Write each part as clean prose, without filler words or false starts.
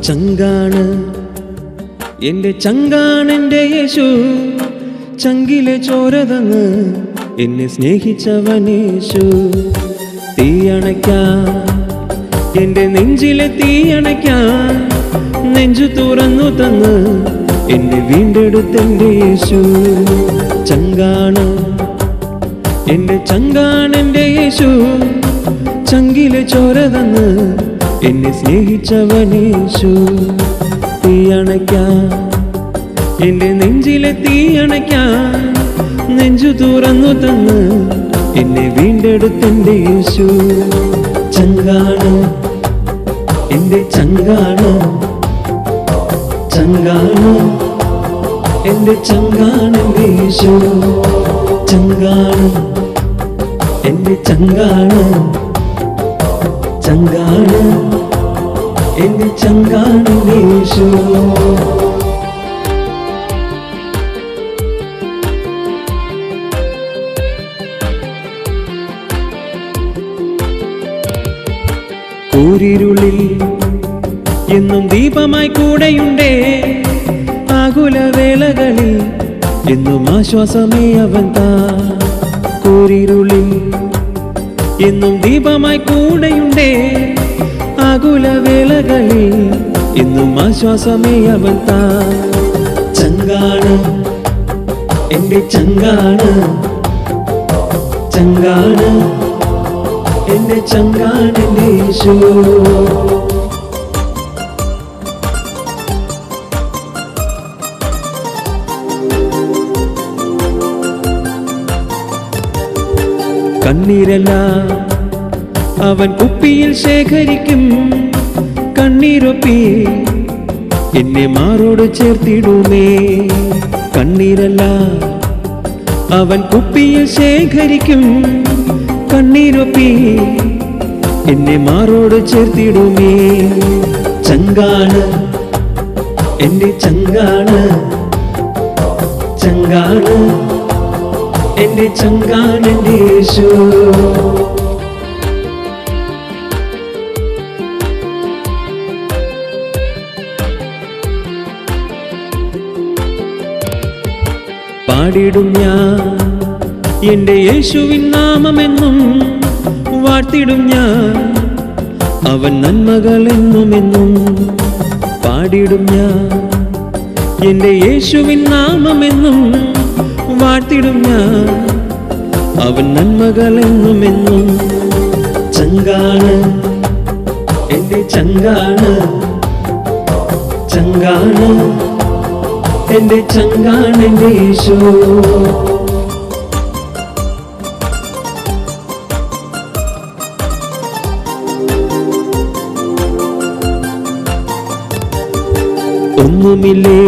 ചങ്കാണ് എൻ്റെ ചങ്കാണെൻ്റെ യേശു, ചങ്കിലെ ചോരതന്ന് എന്നെ സ്നേഹിച്ചവനേശു. തീയണയ്ക്കാൻ എൻ്റെ നെഞ്ചിലെ തീയണയ്ക്കാൻ നെഞ്ചു തുറന്നു തന്ന് എന്നെ വീണ്ടെടുത്തെൻ്റെ യേശു. ചങ്കാണ് എൻ്റെ ചങ്കാണെൻ്റെ യേശു, ചങ്കിലെ ചോരതന്ന് എന്നെ സ്നേഹിച്ചവനേശു. തീയണയ്ക്കാൻ എൻ്റെ നെഞ്ചിലെ തീയണയ്ക്കാൻ നെഞ്ചു തുറന്നു തന്ന് എന്നെ വീണ്ടെടുത്തെൻ്റെ യേശു. ചങ്കാണ് എൻ്റെ ചങ്കാണ്, ചങ്കാണ് എൻ്റെ ചങ്കാണെൻ്റെ യേശു. ചങ്കാണ് എൻ്റെ ചങ്കാണ്, ചങ്കാണ് എൻ്റെ ചങ്കാണെൻ്റെ യേശു. കൂരിരുളിൽ എന്നും ദീപമായി കൂടെയുണ്ടേ, ആകുലവേളകളിൽ എന്നും ആശ്വാസമേ അവൻ താ. കൂരിരുളിൽ എന്നും ദീപമായി കൂടെയുണ്ടേ, ആകുലവേളകളിൽ എന്നും ആശ്വാസമേ അവൻ താ. ചങ്കാണ് എൻ്റെ ചങ്കാണ്, ചങ്കാണ് എൻ്റെ ചങ്കാണെൻ്റെ യേശു. കണ്ണീരെല്ലാം അവൻ കുപ്പിയിൽ ശേഖരിക്കും, കണ്ണീരൊപ്പി എന്നെ മാറോട് ചേർത്തിടുമേ. കണ്ണീരെല്ലാം അവൻ കുപ്പിയിൽ ശേഖരിക്കും, കണ്ണീരൊപ്പി എന്നെ മാറോട് ചേർത്തിടുമേ. ചങ്കാണ് എൻ്റെ ചങ്കാണ്, ചങ്കാണ് എൻ്റെ ചങ്കാണെൻ്റെ യേശു. പാടിടും ഞാൻ എൻ്റെ യേശുവിൻ നാമമെന്നും, വാഴ്ത്തിടും ഞാൻ അവൻ നന്മകളെന്നുമെന്നും. പാടിടും ഞാൻ എൻ്റെ യേശുവിൻ നാമമെന്നും, വാഴ്ത്തിടും ഞാൻ അവൻ നന്മകളെന്നുമെന്നും. ചങ്കാണ് എൻ്റെ ചങ്കാണ്, ചങ്കാണ് എൻ്റെ ചങ്കാണെൻ്റെ യേശു. ഒന്നുമില്ലേ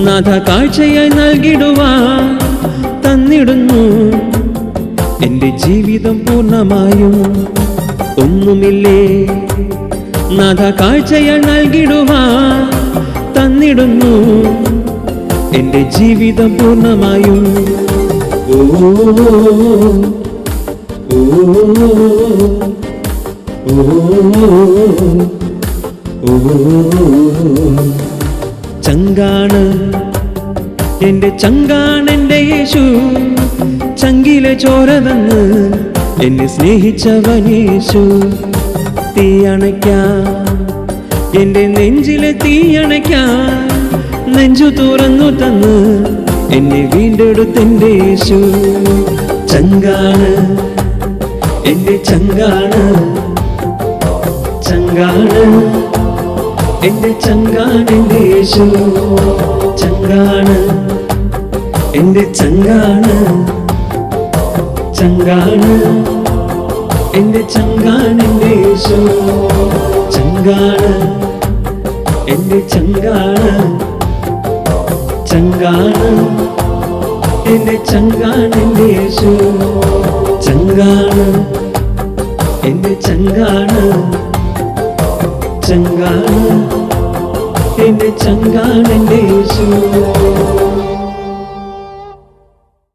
നാഥ കാഴ്ചയായി നൽകിടുവാൻ തന്നിടുന്നു എൻ്റെ ജീവിതം പൂർണ്ണമായും. ഒന്നുമില്ലേ നാഥ കാഴ്ചയായി നൽകിടുവാൻ തന്നിടുന്നു എൻ്റെ ജീവിതം പൂർണ്ണമായും. ഓ ഓ ഓ ചങ്കാണ് എൻ്റെ ചങ്കാണെൻ്റെ യേശു, ചങ്കിലെ ചോരതന്ന് എന്നെ സ്നേഹിച്ചവനേശു. തീയണയ്ക്കാൻ എൻ്റെ നെഞ്ചിലെ തീയണയ്ക്കാൻ നെഞ്ചു തുറന്നു തന്ന് എന്നെ വീണ്ടെടുത്തെൻ്റെ യേശു. ചങ്കാണ് എൻ്റെ ചങ്കാണ്, ചങ്കാണ് എൻ്റെ ചങ്കാണെൻ്റെ യേശു. ചങ്കാണ് എൻ്റെ ചങ്കാണ്, ചങ്കാണ് എൻ്റെ ചങ്കാണെൻ്റെ യേശു. ചങ്കാണ് എൻ്റെ ചങ്കാണ്, ചങ്കാണ് എൻ്റെ ചങ്കാണെൻ്റെ യേശു. ചങ്കാണ് എൻ്റെ ചങ്കാണ്, ചങ്കാണ് എൻ്റെ ചങ്കാണെൻ്റെ യേശു.